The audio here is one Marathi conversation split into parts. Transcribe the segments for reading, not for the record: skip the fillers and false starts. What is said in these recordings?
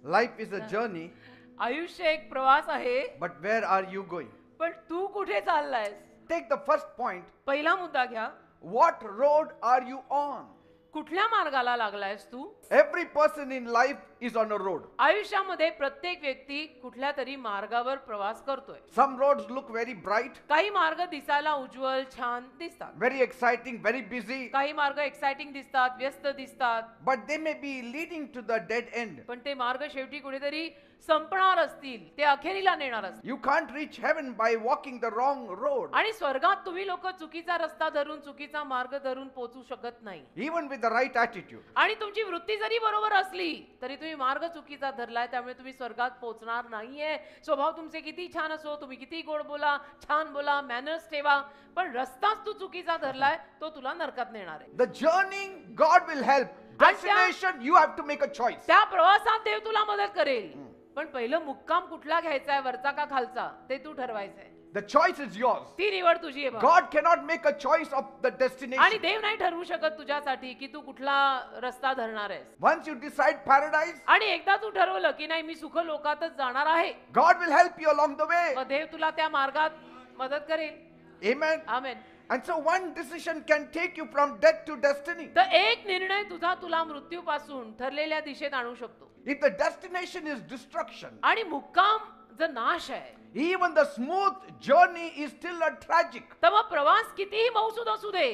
Life is a journey, आयुष्य एक प्रवास आहे. but where are you going? पण तू कुठे चाललायस? Take the first point. पहिला मुद्दा घ्या. What road are you on? कुठल्या मार्गाला लागलायस तू? Every person in life is on a road. आयुष्यामध्ये प्रत्येक व्यक्ती कुठल्या तरी मार्गावर प्रवास करतोय. Some roads look very bright, काही मार्ग दिसायला उज्ज्वल छान दिसतात. very exciting, very busy, काही मार्ग एक्साइटिंग दिसतात, व्यस्त दिसतात. but they may be leading to the dead end. पण ते मार्ग शेवटी कुठेतरी संपणार असतील, ते अखेरीला नेणार असतील. You can't reach heaven by walking the wrong road. आणि स्वर्गात तुम्ही लोक चुकीचा रस्ता धरून, चुकीचा मार्ग धरून पोहोचू शकत नाही. Even with the right attitude. आणि तुमची वृत्ती जरी बरोबर असली तरी तुम्ही मार्ग चुकीचा धरलाय, त्यामुळे तुम्ही स्वर्गात पोहोचणार नाहीये. स्वभाव तुमचे किती छान असो, तुम्ही किती गोड बोला, छान बोला, मॅनर्स ठेवा, पण रस्ताच तू चुकीचा धरलाय, तो तुला नरकात नेणार आहे. The journey, God will help. Destination, you have to make a choice. त्या प्रवासात देव तुला मदत करेल, पण पहिलं मुक्काम कुठला घ्यायचा आहे, वरचा का खालचा, ते तू ठरवायचंय. The choice is yours. ती निवड तुझी आहे. God cannot make a choice of the आणि destination. देव नाही ठरवू शकत तुझ्यासाठी की तू कुठला रस्ता धरणार आहेस. Once you decide paradise, आणि एकदा तू ठरवलं की नाही मी सुख लोकातच जाणार आहे, God will help you along the way. मग देव तुला त्या मार्गात मदत करेल. Amen. Amen. And so one decision can take you from death to destiny. तर एक निर्णय तुझा तुला मृत्यूपासून ठरलेल्या दिशेत आणू शकतो. If the destination is destruction, आणि मुक्काम जर नाश आहे, even the smooth journey is still a tragic. तर मग प्रवास कितीही मौसूद असू दे,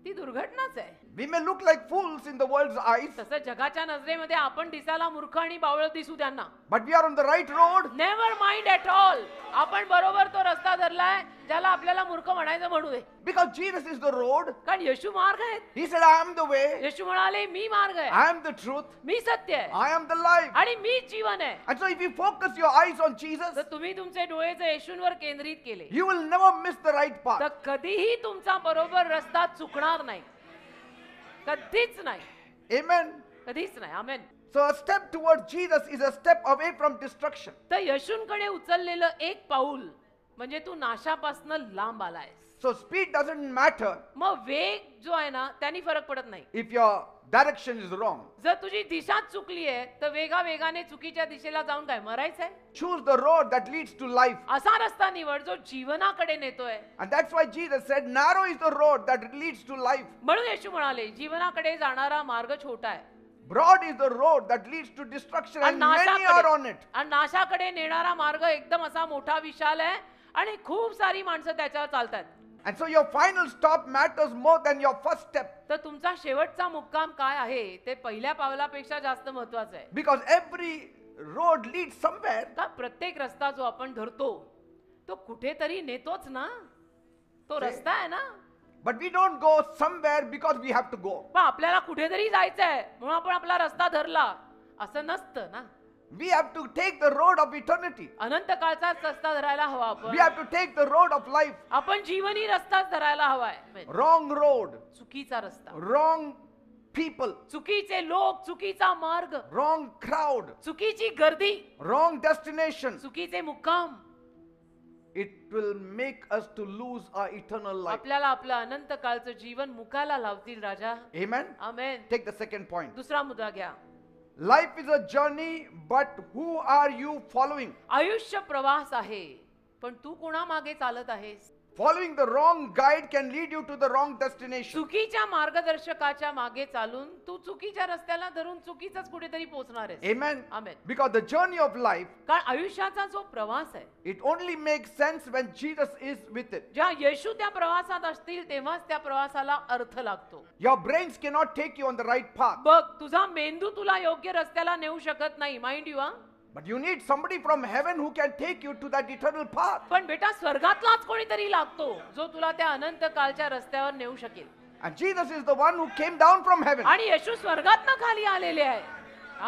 ती दुर्घटनाच आहे. We may look like fools in the world's eyes, तसं जगाच्या नजरेमध्ये आपण दिसायला मूर्ख आणि बावळट दिसू त्यांना. but we are on the right road. Never mind at all. आपण बरोबर तो रस्ता धरलाय, ज्याला आपल्याला मूर्ख म्हणायचं म्हणू दे. Because Jesus is the road. कारण येशू मार्ग आहे. He said, I am the way. येशू म्हणाले मी मार्ग आहे, I am the truth. मी सत्य आहे, I am the life. आणि मी जीवन आहे. And so if you focus your eyes on Jesus, जर तुम्ही तुमचे डोळे जर येशूंवर केंद्रित केले, you will never miss the right path. तर कधीही तुमचा बरोबर रस्ता चुकणार नाही. कधीच नाही. Amen. कधीच नाही. आमेन. So a step towards Jesus is a step away from destruction. तर येशूंकडे उचललेलं एक पाऊल म्हणजे तू नाशापासून लांब आलायस. So speed doesn't matter मग वेग जो आहे ना त्यानी फरक पडत नाही. if your direction is wrong. जर तुझी दिशा चुकली आहे तर वेगाने चुकीच्या दिशेला जाऊन काय मरायचंय? Choose the road that leads to life. असा रस्ता निवड जो जीवनाकडे नेतोय. And that's why Jesus said, narrow is the road that leads to life. म्हणून येशू म्हणाले जीवनाकडे जाणारा मार्ग छोटा आहे. Broad is the road that leads to destruction and many are on it. आणि नाशाकडे नेणारा मार्ग एकदम असा मोठा विशाल आहे आणि खूप सारी माणसं त्याच्यावर चालतात. And so your final stop matters more than your first step. तर तुमचा शेवटचा मुक्काम काय आहे ते पहिल्या पावलापेक्षा जास्त महत्त्वाचं आहे. Because every road leads somewhere. का प्रत्येक रस्ता जो आपण धरतो तो कुठेतरी नेतोच ना, तो रस्ता आहे ना. But we don't go somewhere because we have to go. पण आपल्याला कुठेतरी जायचं आहे म्हणून आपण आपला रस्ता धरला असं नसतं ना. We have to take the road of eternity. अनंत काळचाच रस्ता धरायला हवा आपण. We have to take the road of life. आपण जीवनी रस्ताच धरायला हवाय. Wrong road. चुकीचा रस्ता. Wrong people. चुकीचे लोक, चुकीचा मार्ग. Wrong crowd. चुकीची गर्दी. Wrong destination. चुकीचे मुक्काम. It will make us to lose our eternal life. आपल्याला आपलं अनंत काळचं जीवन मुकायला लावतील राजा. Amen. Amen. Take the second point. दुसरा मुद्दा घ्या. Life is a journey, but who are you following? आयुष्य प्रवास आहे, पण तू कोणा मागे चालत आहेस? Following the wrong guide can lead you to the wrong destination. चुकीच्या मार्गदर्शकाच्या मागे चालून तू चुकीच्या रस्त्याला धरून चुकीचाच कुठेतरी पोहोचणार आहेस. Amen. Amen. Because the journey of life, कारण आयुष्याचा जो प्रवास आहे, it only makes sense when Jesus is with it. जेव्हा येशू त्या प्रवासात असतील तेव्हाच त्या प्रवासाला अर्थ लागतो. Your brains cannot take you on the right path. बघ, तुझा मेंदू तुला योग्य रस्त्याला नेऊ शकत नाही, mind you. But you need somebody from heaven who can take you to that eternal path. पण बेटा स्वर्गातलाच कोणीतरी लागतो जो तुला त्या अनंत काळच्या रस्त्यावर नेऊ शकेल. And Jesus is the one who came down from heaven. आणि येशू स्वर्गातनं खाली आलेले आहे.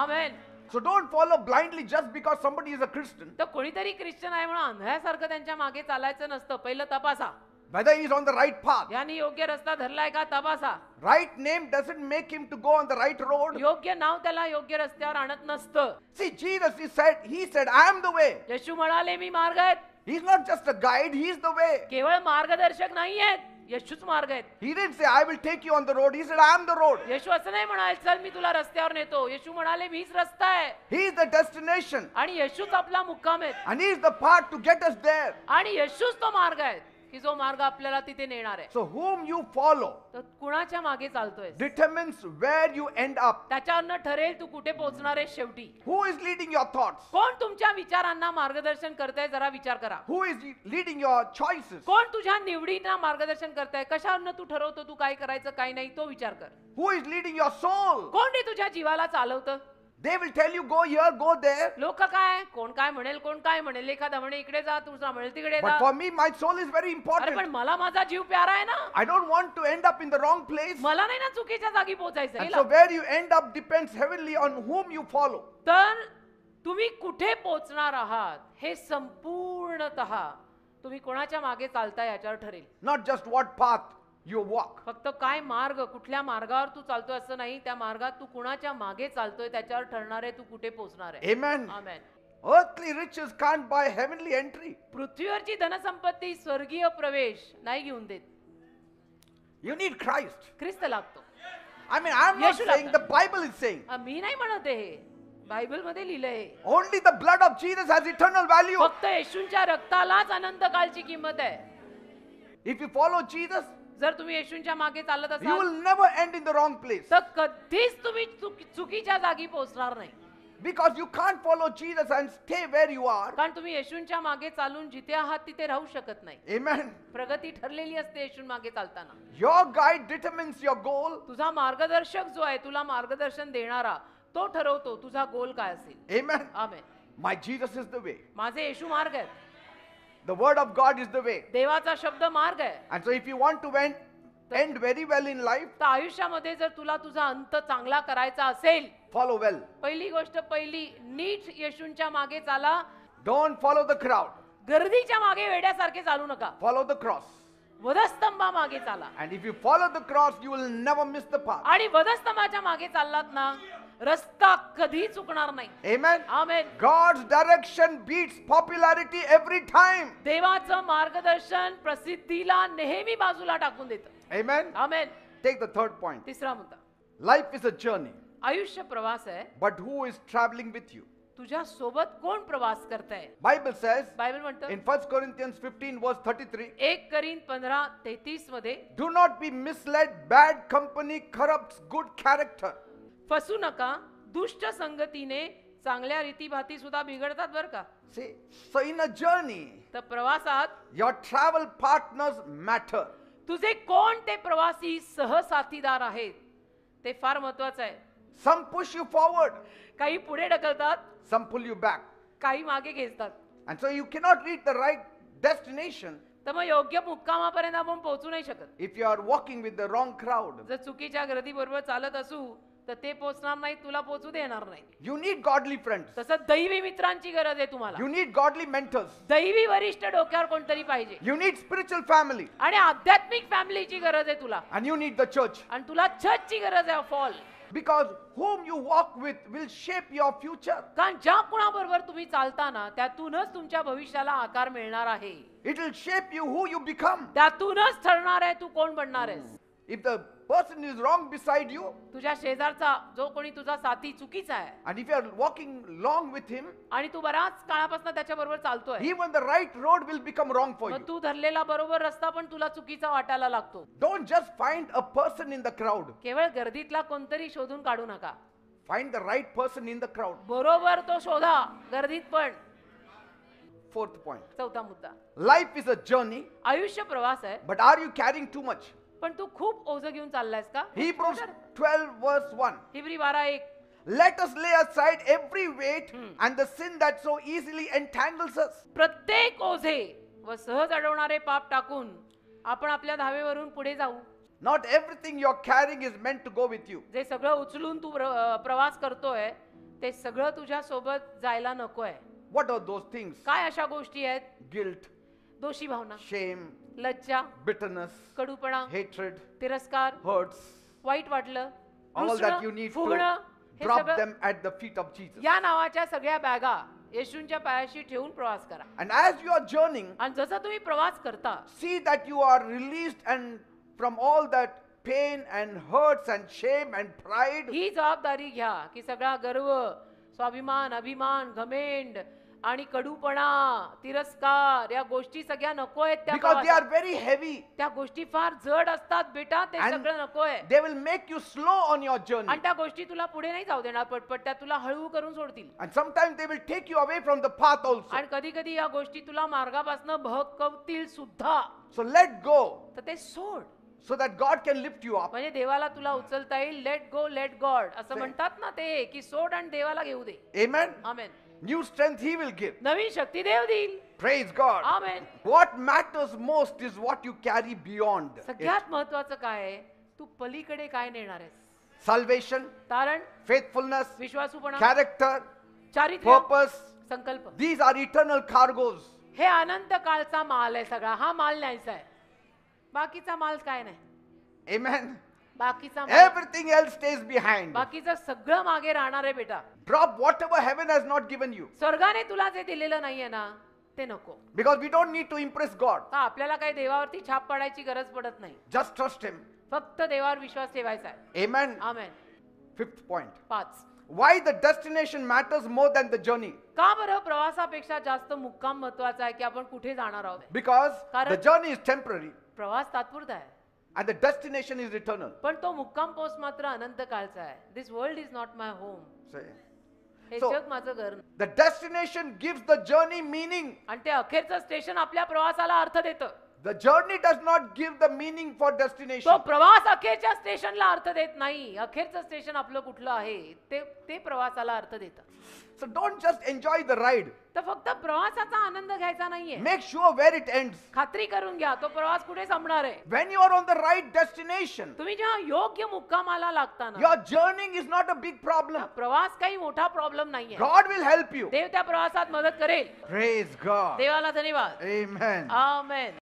आमेन. So don't follow blindly just because somebody is a Christian. तर कोणीतरी ख्रिश्चन आहे म्हणून अंधळ्यासारखं त्यांच्या मागे चालायचं नसतं. पहिलं तपासा whether he is on the right path. यानी योग्य रस्ता धरलाय का तपासा. Right name doesn't make him to go on the right road. योग्य नाव त्याला योग्य रस्त्यावर आणत नसतं. See, Jesus he said, I am the way. येशू म्हणाले मी मार्ग आहे. He's not just a guide, he is the way. केवळ मार्गदर्शक नाही आहेत, येशूच मार्ग आहेत. He didn't say, I will take you on the road. He said, I am the road. येशू असं नाही म्हणाले चल मी तुला रस्त्यावर नेतो. येशू म्हणाले मीच रस्ता आहे He is the destination. आणि येशूच आपला मुक्काम आहे And He is the path to get us there. आणि येशूच तो मार्ग आहे की जो मार्ग आपल्याला तिथे नेणार आहे. So whom you follow तर कुणाच्या मागे चालतोय determines where you end up. त्याच्यावरनं ठरेल तू कुठे पोहोचणार आहे शेवटी. Who is leading your thoughts? कोण तुमच्या विचारांना मार्गदर्शन करताय जरा विचार करा. Who is leading your choices? कोण तुझ्या निवडींना मार्गदर्शन करताय कशावरनं तू ठरवतो तू काय करायचं काय नाही तो विचार कर. Who is leading your soul? कोण रे तुझ्या जीवाला चालवतं. They will tell you, go here, go there. लोक काय कोण काय म्हणेल एखादा म्हणे इकडे जा दुसरा म्हणेल तिकडे But जा. for me, my soul is very अरे important. पण मला माझा जीव प्यारा आहे ना. I don't want to end up in the wrong place. मला नाही ना चुकीच्या जागी पोहोचायचं And so where you end up depends heavily on whom you follow. तर तुम्ही कुठे पोहोचणार आहात हे संपूर्णतः तुम्ही कोणाच्या मागे चालताय याच्यावर ठरेल. Not just what path you walk. फक्त काय मार्ग कुठल्या मार्गावर तू चालतोय असं नाही त्या मार्गात तू कुणाच्या मागे चालतोय त्याच्यावर ठरणार आहे तू कुठे पोहोचणार आहे. Amen. Amen. Earthly riches can't buy heavenly entry. पृथ्वीवरची धनसंपत्ती स्वर्गीय प्रवेश नाही घेऊन देत. You need Christ. ख्रिस्त लागतो. I mean, I'm not Yeshu saying, the लागतं. Bible is saying. मी नाही म्हणत आहे हे बायबल मध्ये लिहिलंय. Only the blood of Jesus has eternal value. फक्त येशूंच्या रक्तालाच अनंत कालची किंमत आहे. If you follow Jesus, जर तुम्ही येशूंच्या मागे चालत you असाल will never end in the wrong place. तर कधीच तुम्ही चुकीच्या जागी पोहोचणार नाही. Because you can't follow Jesus and stay where you are. कारण तुम्ही येशूंच्या मागे चालून जिथे आहात तिथे राहू शकत नाही. Amen. प्रगती ठरलेली असते येशूं मागे चालताना. Your guide determines your goal. तुझा मार्गदर्शक जो आहे तुला मार्गदर्शन देणारा तो ठरवतो तुझा गोल काय असेल. Amen. Amen. My Jesus is the way. माझे येशू मार्ग आहे. The word of God is the way. देवाचा शब्द मार्ग आहे. And so if you want to end very well in life, तर आयुष्यामध्ये जर तुला तुझा अंत चांगला करायचा असेल follow well. पहिली गोष्ट नीट येशूंच्या मागे चाला. Don't follow the crowd. गर्दीच्या मागे वेड्यासारखे चालू नका. Follow the cross. वधस्तंभा मागे चाला. And if you follow the cross, you will never miss the path. आणि वधस्तंभाच्या मागे चाललात ना रस्ता कधी चुकणार नाही. Amen. आमेन. God's direction beats popularity every time. देवाचं मार्गदर्शन प्रसिद्धीला नेहमी बाजूला टाकून देतं. Amen. Amen. Take the third point. तिसरा मुद्दा Life is a journey, आयुष्य प्रवास आहे. but who is traveling with you? तुझ्या सोबत कोण प्रवास करताय. Bible says बायबल म्हणतं in 1 Corinthians 15 verse 33, 1 करीन 15:33 मध्ये do not be misled, bad company corrupts good character. फसू नका दुष्ट संगतीने चांगल्या रीतीभाती सुद्धा बिघडतात बर का. See, so in a journey, तर प्रवासात your travel partners matter. तुझे कोण ते प्रवासी सहसाथीदार आहेत ते फार महत्वाचं आहे. Some push you forward, काही पुढे ढकलतात some pull you back. काही मागे खेचतात. And so you cannot reach the right destination तर मग योग्य मुक्कामापर्यंत आपण पोहोचू नाही शकत. if you are walking with the wrong crowd. जर चुकीच्या गर्दी बरोबर चालत असू तर ते पोहोचणार नाही तुला पोहोचू देणार नाही. You need godly friends. तसं दैवी मित्रांची गरज आहे तुम्हाला. You need godly mentors. दैवी वरिष्ठ डोक्यावर कोणतरी पाहिजे. You need spiritual family. आणि आध्यात्मिक फॅमिलीची गरज आहे तुला. And you need the church. आणि तुला चर्चची गरज आहे of all. Because whom you walk with will shape your future. कारण ज्या कुणाबरोबर तुम्ही चालताना त्यातूनच तुमच्या भविष्याला आकार मिळणार आहे. It will shape you who you become. त्यातूनच ठरणार आहे तू कोण बनणार आहेस. If the person is wrong beside you, तुझ्या शेजारचा जो कोणी तुझा साथी चुकीचा आहे and if you are walking along with him, आणि तू बराच काळापासून त्याच्या बरोबर चालतोय even the right road will become wrong for मग you. तू धरलेला बरोबर रस्ता पण तुला चुकीचा वाटायला लागतो. Don't just find a person in the crowd. केवळ गर्दीतला कोणतरी शोधून काढू नका. Find the right person in the crowd. बरोबर तो शोधा गर्दीत पण. Fourth point. चौथा मुद्दा Life is a journey, आयुष्य प्रवास आहे. but are you carrying too much? पण तू खूप ओझं घेऊन चाललायस का. Hebrews 12 verse 1. Hebrew 12:1 Let us lay aside every weight and the sin that so easily entangles us. प्रत्येक ओझे व सहज अडवणारे पाप टाकून आपण आपल्या धावेवरून पुढे जाऊ. Not everything you're carrying is meant to go with you. जे सगळं उचलून तू प्रवास करतोय ते सगळं तुझ्या सोबत जायला नकोय. What are those things? काय अशा गोष्टी आहेत. Guilt, दोषी भावना, shame, लज्जा, bitterness, कडूपणा, hatred, तिरस्कार, hurts. वाईट वाटलं, All रुसणं, that you need फुगणं, to हे drop सगळं them at the feet of Jesus. या नावाच्या सगळ्या बॅगा येशूंच्या पायाशी ठेवून प्रवास करा. And as you are journeying, आणि जसं तुम्ही प्रवास करता see that you are released and from all that pain and hurts and shame and pride. ही जबाबदारी घ्या की सगळा गर्व, स्वाभिमान, अभिमान, घमेंड आणि कडूपणा, तिरस्कार या गोष्टी सगळ्या नको आहेत त्या Because they प्रवासात. are very heavy. त्या गोष्टी फार जड असतात बेटा, ते And सगळं नकोय. they will make you slow on your journey. आणि त्या गोष्टी तुला पुढे नाही जाऊ देणार पटपट, त्या तुला हळू करून सोडतील. And sometimes they will take you away from the path also. आणि कधी कधी या गोष्टी तुला मार्गापासून भटकवतील सुद्धा. So let go तर ते सोड, so that God can lift you up. म्हणजे देवाला तुला उचलता येईल. लेट गो लेट गॉड असं म्हणतात ना ते, की सोड आणि देवाला घेऊ दे. Amen. Amen. New strength He will give. नवीन शक्ती देव देईल. Praise God. Amen. What matters most is what you carry beyond it. सगळ्यात महत्वाचं काय आहे, तू पलीकडे काय नेणार आहेस. Salvation, तारण, faithfulness, विश्वासूपणा, character, चारित्र्य, purpose. संकल्प. These are eternal cargoes. हे अनंत काळचा माल आहे सगळा. हा माल न्यायचा आहे. बाकीचा माल काय नाही. Amen. बाकीचा माल, Everything else stays behind. बाकीचं सगळं मागे राहणार आहे बेटा. Drop whatever heaven has not given you. स्वर्गाने तुला जे दिलेलं नाहीये ना, ते नको. Because we don't need to impress God. का आपल्याला काही देवावरती छाप पाडायची गरज पडत नाही. Just trust Him. फक्त देवावर विश्वास ठेवायचा आहे. Amen. Amen. Fifth point. 5. Why the destination matters more than the journey? का बरं प्रवासापेक्षा जास्त मुक्काम महत्वाचा आहे, की आपण कुठे जाणार आहोत. Because कारण- the journey is temporary प्रवास तात्पुरता आहे, and the destination is eternal. पण तो मुक्काम पोस्ट मात्र अनंत काळचा आहे. This world is not my home. Say. हे So- जग माझं घर नाही. The destination gives the journey meaning. आणि ते अखेरचं स्टेशन आपल्या प्रवासाला अर्थ देतं. The journey does not give the meaning for तो destination. प्रवास अखेरच्या स्टेशनला अर्थ देत नाही. अखेरचं स्टेशन आपलं कुठलं आहे ते प्रवासाला अर्थ देतं. So don't just enjoy the ride. तर फक्त प्रवासाचा आनंद घ्यायचा नाहीये. Make sure where it ends. खात्री करून घ्या तो प्रवास कुठे संपणार आहे. When you are on the right destination, तुम्ही जेव्हा योग्य मुक्कामाला लागता ना, your journeying is not a big problem. प्रवास काही मोठा प्रॉब्लेम नाहीये. God will help you. देव त्या प्रवासात मदत करेल. Praise God. देवाला धन्यवाद. Amen. आमेन.